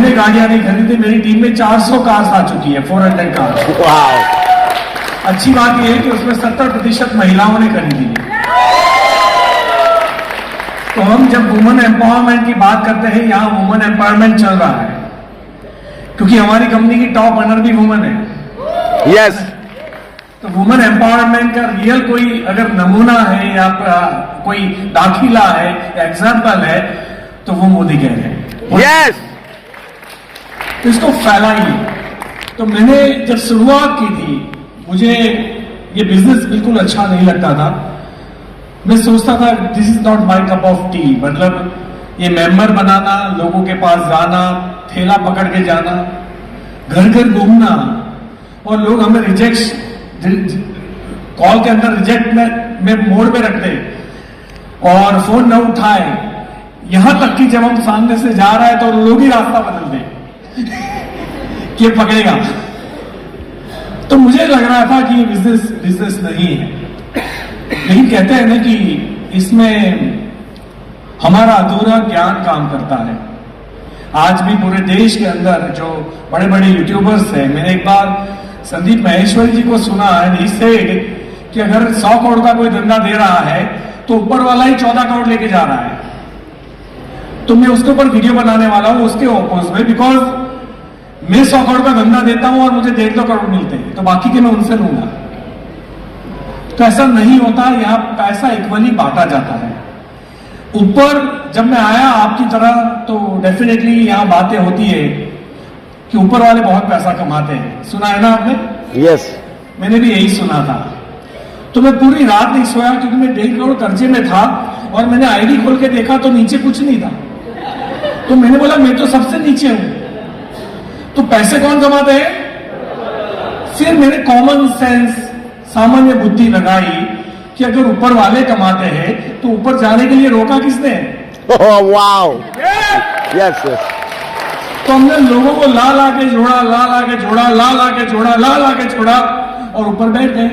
मैंने गाड़ियां नहीं खरीदी, मेरी टीम में 400 कार्स आ चुकी है, 400 कार्स। अच्छी बात यह है कि उसमें 70% महिलाओं ने खरीदी है। तो हम जब वुमेन एम्पावरमेंट की बात करते हैं, यहां वुमेन एम्पावरमेंट चल रहा है क्योंकि हमारी कंपनी की टॉप ऑनर भी वुमेन है। यस। तो वुमेन एम्पावरमेंट का रियल कोई अगर नमूना है या कोई दाखिला है या एग्जाम्पल है तो वो मोदी कह रहे हैं। यस। तो इसको फैलाइए। तो मैंने जब शुरुआत की थी, मुझे ये बिजनेस बिल्कुल अच्छा नहीं लगता था। मैं सोचता था this is not my cup of T. मतलब ये मेंबर बनाना, लोगों के पास जाना, थैला पकड़ के जाना, घर घर घूमना, और लोग हमें रिजेक्ट कॉल के अंदर रिजेक्ट में मोड पे रखते और फोन न उठाए, यहां तक कि जब हम सामने से जा रहा है तो लोग ही रास्ता बदल दे कि पकड़ेगा। तो मुझे लग रहा था कि ये बिजनेस नहीं है। लेकिन कहते हैं ना कि इसमें हमारा अधूरा ज्ञान काम करता है। आज भी पूरे देश के अंदर जो बड़े बड़े यूट्यूबर्स हैं, मैंने एक बार संदीप माहेश्वरी जी को सुना है, ही सेड कि अगर 100 करोड़ का कोई धंधा दे रहा है तो ऊपर वाला ही 14 करोड़ लेके जा रहा है। तो मैं उसके ऊपर वीडियो बनाने वाला हूं उसके ऑपोज में, बिकॉज मैं 100 करोड़ का धंधा देता हूं और मुझे 1.5 करोड़ मिलते हैं, तो बाकी के मैं उनसे लूंगा। तो ऐसा नहीं होता, यहां पैसा इक्वली बांटा जाता है। ऊपर जब मैं आया आपकी तरह तो डेफिनेटली यहां बातें होती है कि ऊपर वाले बहुत पैसा कमाते हैं। सुना है ना आपने? यस। मैंने भी यही सुना था। तो मैं पूरी रात नहीं सोया क्योंकि मैं 1.5 करोड़ कर्जे में था और मैंने आईडी खोल के देखा तो नीचे कुछ नहीं था। तो मैंने बोला मैं तो सबसे नीचे हूं, तो पैसे कौन कमाते हैं? फिर मैंने कॉमन सेंस, सामान्य बुद्धि लगाई कि अगर ऊपर वाले कमाते हैं तो ऊपर जाने के लिए रोका किसने? वाओ। Yes yes. तो हमने लोगों को ला ला के जोड़ा, ला ला के जोड़ा, ला ला के जोड़ा, ला ला के जोड़ा और ऊपर बैठ गए।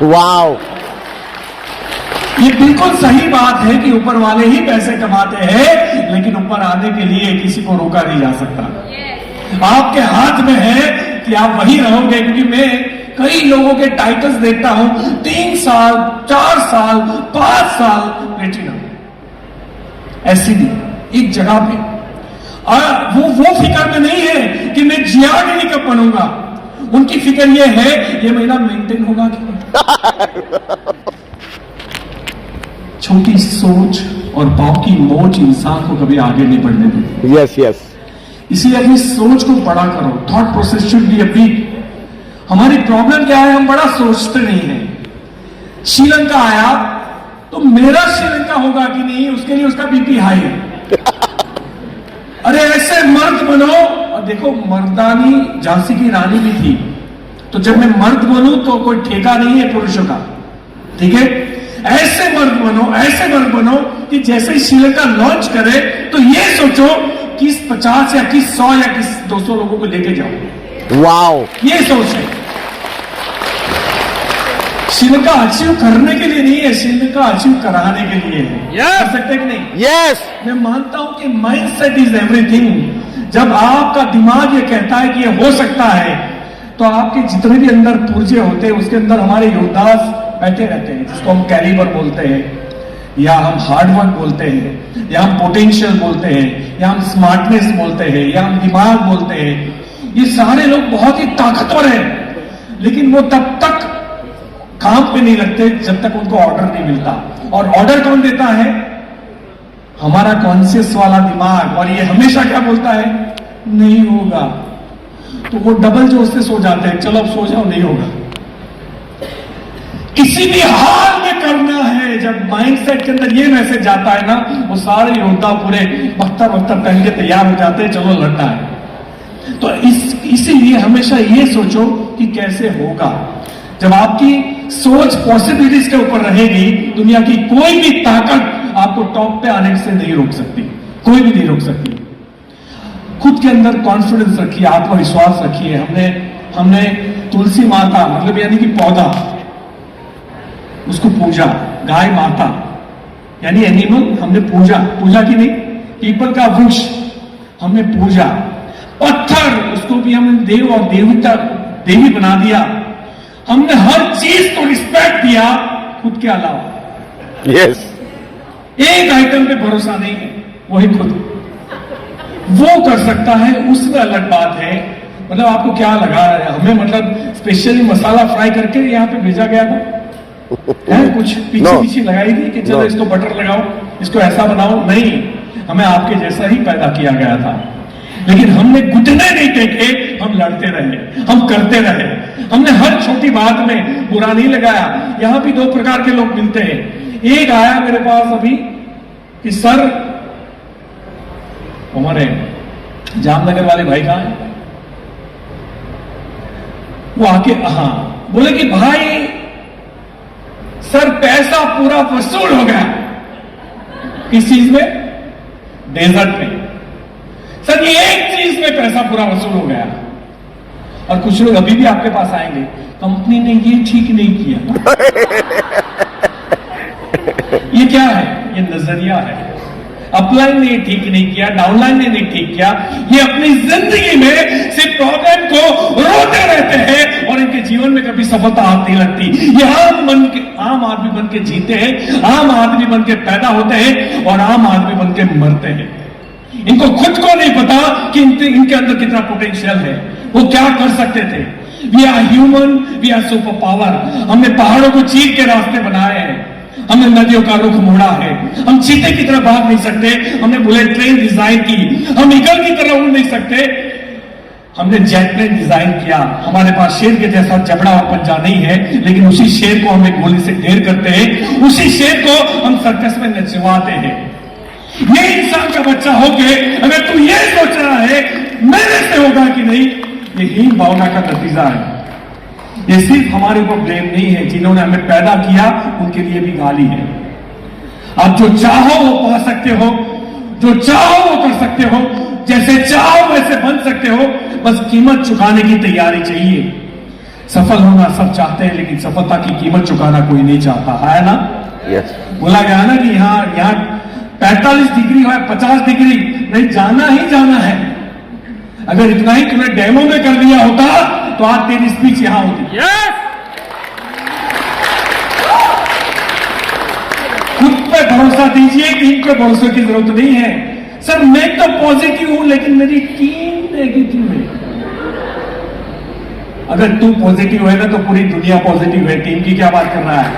वाओ। ये बिल्कुल सही बात है कि ऊपर वाले ही पैसे कमाते हैं, लेकिन ऊपर आने के लिए किसी को रोका नहीं जा सकता। आपके हाथ में है कि आप वही रहोगे, क्योंकि मैं कई लोगों के टाइटल्स देखता हूं, 3 साल, 4 साल, 5 साल प्लेटिनम, ऐसी भी एक जगह पे। वो फिक्र में नहीं है कि मैं जीआरडी कब बनूंगा, उनकी फिक्र ये है ये महीना मेंटेन होगा कि नहीं। छोटी सोच और पाव की मोच इंसान को कभी आगे नहीं बढ़ने देती। Yes yes. इसीलिए अपनी सोच को बड़ा करो। Thought process should be a big. हमारी प्रॉब्लम क्या है, हम बड़ा सोचते नहीं है। श्रीलंका आया तो मेरा श्रीलंका होगा कि नहीं, उसके लिए उसका बीपी हाई है। अरे ऐसे मर्द बनो। और देखो, मर्दानी झांसी की रानी भी थी, तो जब मैं मर्द बनूं तो कोई ठेका नहीं है पुरुषों का, ठीक है? ऐसे मर्द बनो, ऐसे मर्द बनो कि जैसे ही श्रीलंका लॉन्च करे तो ये सोचो कि 50 या 100 या 200 लोगों को लेके जाओ। वाओ। ये सोच है। श्रीलंका अचीव करने के लिए नहीं है, श्रीलंका अचीव कराने के लिए है। कर सकते कि नहीं? यस। मैं मानता हूं कि माइंडसेट इज एवरीथिंग। जब आपका दिमाग ये कहता है कि ये हो सकता है, तो आपके जितने भी अंदर पुर्जे होते हैं उसके अंदर हमारे योद्धा बैठे रहते हैं, जिसको हम कैलिबर बोलते हैं, या हम हार्डवर्क बोलते हैं, या हम पोटेंशियल बोलते हैं, या हम स्मार्टनेस बोलते हैं, या हम दिमाग बोलते हैं। ये सारे लोग बहुत ही ताकतवर हैं, लेकिन वो तब तक काम पे नहीं लगते जब तक उनको ऑर्डर नहीं मिलता। और ऑर्डर कौन देता है? हमारा कॉन्शियस वाला दिमाग। और ये हमेशा क्या बोलता है? नहीं होगा। तो वो डबल जोश से सो जाते हैं, चलो अब सो जाओ, नहीं होगा। किसी भी हाल में करना है। जब माइंडसेट के अंदर ये मैसेज जाता है ना, वो सारे योद्धा पूरे बख्तर पहन के तैयार हो जाते हैं, चलो लड़ना है। तो इसीलिए हमेशा ये सोचो कि कैसे होगा। जब आपकी सोच पॉसिबिलिटीज के ऊपर रहेगी, दुनिया की कोई भी ताकत आपको टॉप पे आने से नहीं रोक सकती, कोई भी नहीं रोक सकती। खुद के अंदर कॉन्फिडेंस रखिए, आत्मविश्वास रखिए। हमने तुलसी माता, मतलब यानी कि पौधा, उसको पूजा। गाय माता यानी एनिमल, हमने पूजा की नहीं। पीपल का वृक्ष हमने पूजा। पत्थर उसको भी हमने देव और देवता देवी बना दिया। हमने हर चीज को रिस्पेक्ट दिया खुद के अलावा। Yes. एक आइटम पे भरोसा नहीं है, वही खुद। वो कर सकता है, उसमें अलग बात है। मतलब आपको क्या लगा हमें, मतलब स्पेशली मसाला फ्राई करके यहाँ पे भेजा गया था? है कुछ पीछे No. पीछे लगाई थी कि चलो No. इसको बटर लगाओ, इसको ऐसा बनाओ? नहीं, हमें आपके जैसा ही पैदा किया गया था। लेकिन हमने घुटने नहीं टेके, हम लड़ते रहे, हम करते रहे। हमने हर छोटी बात में बुरा नहीं लगाया। यहां भी दो प्रकार के लोग मिलते हैं। एक आया मेरे पास अभी कि सर, हमारे जामनगर वाले भाई कहां है, वो आके हाँ बोले कि भाई सर पैसा पूरा वसूल हो गया। किस चीज में? डेजर्ट में। सर ये एक चीज में पैसा पूरा वसूल हो गया। और कुछ लोग अभी भी आपके पास आएंगे, कंपनी ने ये ठीक नहीं किया। ये क्या है? ये नजरिया है। अपलाइन ने ठीक नहीं किया, डाउनलाइन ने नहीं ठीक किया। ये अपनी जिंदगी में सिर्फ प्रॉब्लम को रोते रहते हैं और इनके जीवन में कभी सफलता हाथ नहीं लगती। ये आम आदमी बन के जीते हैं, आम आदमी बन के पैदा होते हैं और आम आदमी बन के मरते हैं। इनको खुद को नहीं पता कि इनके अंदर कितना पोटेंशियल है, वो क्या कर सकते थे। We are human, we are super power. हमने पहाड़ों को चीर के रास्ते बनाए हैं, हमने नदियों का रुख मोड़ा है। हम चीते की तरह भाग नहीं सकते, हमने बुलेट ट्रेन डिजाइन की। हम ईगल की तरह उड़ नहीं सकते, हमने जेट प्लेन डिजाइन किया। हमारे पास शेर के जैसा जबड़ा और पंजा नहीं है, लेकिन उसी शेर को हम एक गोली से ढेर करते हैं, उसी शेर को हम सर्कस में नचवाते हैं। ये इंसान का बच्चा होके अगर तू ये सोच रहा है मेरे से होगा कि नहीं, ये हीन भावना का नतीजा है। ये सिर्फ हमारे ऊपर ब्लेम नहीं है, जिन्होंने हमें पैदा किया उनके लिए भी गाली है। आप जो चाहो वो पा सकते हो, जो चाहो वो कर सकते हो, जैसे चाहो वैसे बन सकते हो, बस कीमत चुकाने की तैयारी चाहिए। सफल होना सब चाहते हैं, लेकिन सफलता की कीमत चुकाना कोई नहीं चाहता है ना? Yes. बोला गया ना कि यहाँ 45 डिग्री है, 50 डिग्री नहीं, जाना ही जाना है। अगर इतना ही तुमने डेमो में कर दिया होता तो आज तेरी स्पीच यहां होती। खुद पे भरोसा दीजिए, टीम पे भरोसे की जरूरत नहीं है। सर मैं तो पॉजिटिव हूं, लेकिन मेरी टीम नेगेटिव है। अगर तू पॉजिटिव है ना तो पूरी दुनिया पॉजिटिव है, टीम की क्या बात कर रहा है?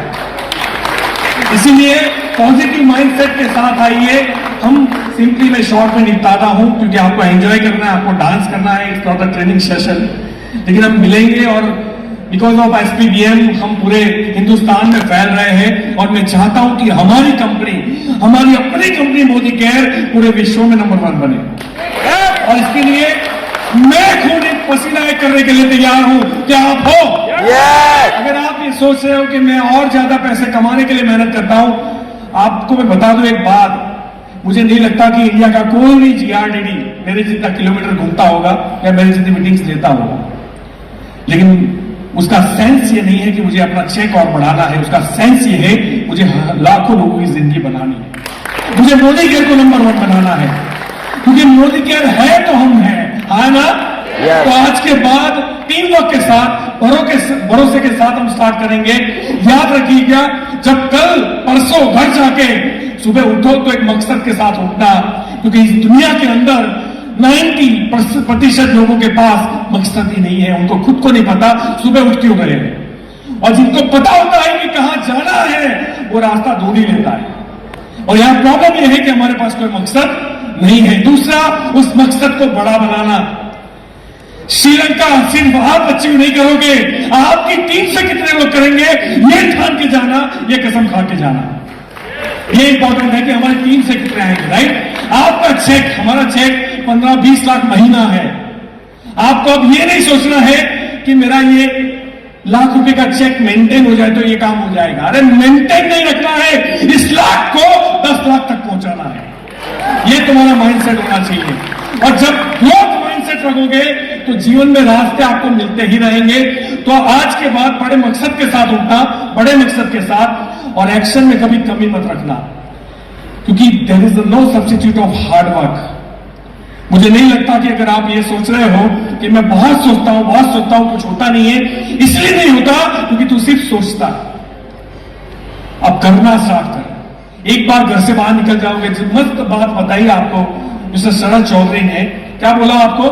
इसीलिए पॉजिटिव माइंडसेट के साथ आइए। हम सिंपली मैं शॉर्ट में निपटाता हूं क्योंकि आपको एंजॉय करना है, आपको डांस करना है, it's not a training session. लेकिन हम मिलेंगे और बिकॉज ऑफ SPBM हम पूरे हिंदुस्तान में फैल रहे हैं और मैं चाहता हूं कि हमारी कंपनी, हमारी अपनी कंपनी मोदी केयर पूरे विश्व में नंबर 1 बने। और इसके लिए मैं खून पसीना एक करने के लिए तैयार हूं। क्या आप हो? Yes. अगर आप ये सोच रहे हो कि मैं और ज्यादा पैसे कमाने के लिए मेहनत करता हूं, आपको मैं बता दूं एक बात, मुझे नहीं लगता कि इंडिया का कोई भी GRDD मेरे जितना किलोमीटर घूमता होगा या मेरे जितनी मीटिंग्स लेता होगा। लेकिन उसका सेंस ये नहीं है कि मुझे अपना चेक और बढ़ाना है, उसका सेंस ये है मुझे लाखों लोगों की जिंदगी बनानी है, मुझे मोदी केयर को नंबर 1 बनाना है। क्योंकि मोदी केयर है तो हम हैं, है ना? Yes. तो आज के बाद टीम वर्क के साथ, भरोसे के साथ हम स्टार्ट करेंगे। याद रखिएगा, जब कल परसों घर जाके सुबह उठो तो एक मकसद के साथ उठना, क्योंकि इस दुनिया के अंदर 90% लोगों के पास मकसद ही नहीं है। उनको खुद को नहीं पता सुबह उठ क्यों गए, और जिनको पता होता है कि कहां जाना है वो रास्ता ढूंढ ही लेता है। और यहां प्रॉब्लम यह है कि हमारे पास कोई मकसद नहीं है। दूसरा, उस मकसद को बड़ा बनाना। श्रीलंका सिर्फ आप अचीव नहीं करोगे, आपकी टीम से कितने लोग करेंगे ये ठान के जाना, ये कसम खा के जाना। ये इंपॉर्टेंट है कि हमारी टीम से कितने आएंगे, राइट? आपका चेक, हमारा चेक 15-20 लाख महीना है। आपको अब ये नहीं सोचना है कि मेरा ये लाख रुपए का चेक मेंटेन हो जाए तो ये काम हो जाएगा। अरे मेंटेन नहीं रखना है, इस लाख को 10 लाख तक पहुंचाना है। ये तुम्हारा माइंडसेट होना चाहिए। और जब ग्रोथ माइंडसेट रखोगे तो जीवन में रास्ते आपको मिलते ही रहेंगे। तो आज के बाद बड़े मकसद के साथ उठना, बड़े मकसद के साथ, और एक्शन में कभी कमी मत रखना, क्योंकि there is no substitute of hard work. मुझे नहीं लगता कि अगर आप ये सोच रहे हो कि मैं बहुत सोचता हूं, कुछ होता नहीं है, इसलिए नहीं होता क्योंकि तू सिर्फ सोचता है। अब करना स्टार्ट कर। एक बार घर से बाहर निकल जाओगे। मस्त बात बताई आपको मिस्टर शरद चौधरी ने। क्या बोला आपको?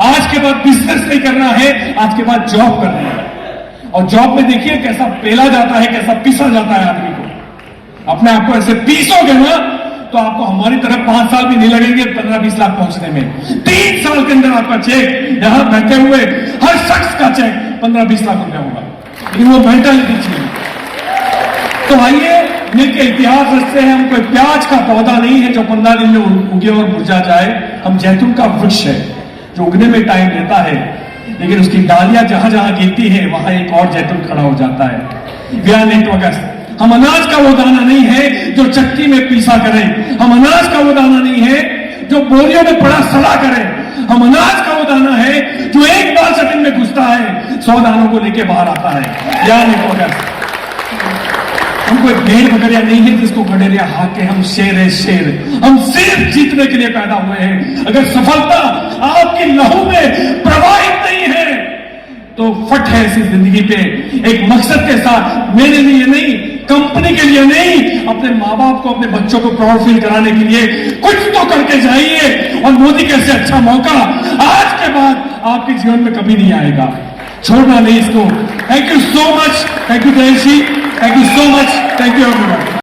आज के बाद बिजनेस नहीं करना है, आज के बाद जॉब करना है। और जॉब में देखिए कैसा पेला जाता है, कैसा पीसा जाता है आदमी को। अपने आप को ऐसे पीसोगे ना तो आपको हमारी तरफ 5 साल भी नहीं लगेंगे 15-20 लाख पहुंचने में। 3 साल के अंदर आपका चेक यहां बैठे हुए हर शख्स का चेक 15-20 लाख रुपया होगा। लेकिन वो मेंटालिटी चाहिए। तो आइए मिलकर इतिहास रचते हैं। हम कोई प्याज का पौधा नहीं है जो 15 दिन में उगे और मुरझा जाए। हम जैतून का वृक्ष है जो उगने में टाइम लेता है, लेकिन उसकी डालियां जहां जहां गिरती है वहां एक और जैतून खड़ा हो जाता है। व्यान नेटवर्क। हम अनाज का वो दाना नहीं है जो चक्की में पीसा करें। हम अनाज का वो दाना नहीं है जो बोरियों में पड़ा सड़ा करें। हम अनाज का वो दाना है जो एक बार जमीन में घुसता है 100 दानों को लेके बाहर आता है। व्यान नेटवर्क। हम कोई भेड़ बकरिया नहीं है जिसको गडेरिया हाके। हम शेर है, शेर। हम सिर्फ जीतने के लिए पैदा हुए हैं। अगर सफलता आपकी लहू में प्रवाहित नहीं है तो फट है इसी जिंदगी पे। एक मकसद के साथ, मेरे लिए नहीं, कंपनी के लिए नहीं, अपने माँ बाप को, अपने बच्चों को प्राउड फील कराने के लिए कुछ तो करके जाइए। और मोदी कैसे अच्छा मौका आज के बाद आपके जीवन में कभी नहीं आएगा। छोड़ना नहीं इसको। Thank you so much. Thank you Jayesh ji. Thank you so much. Thank you everyone.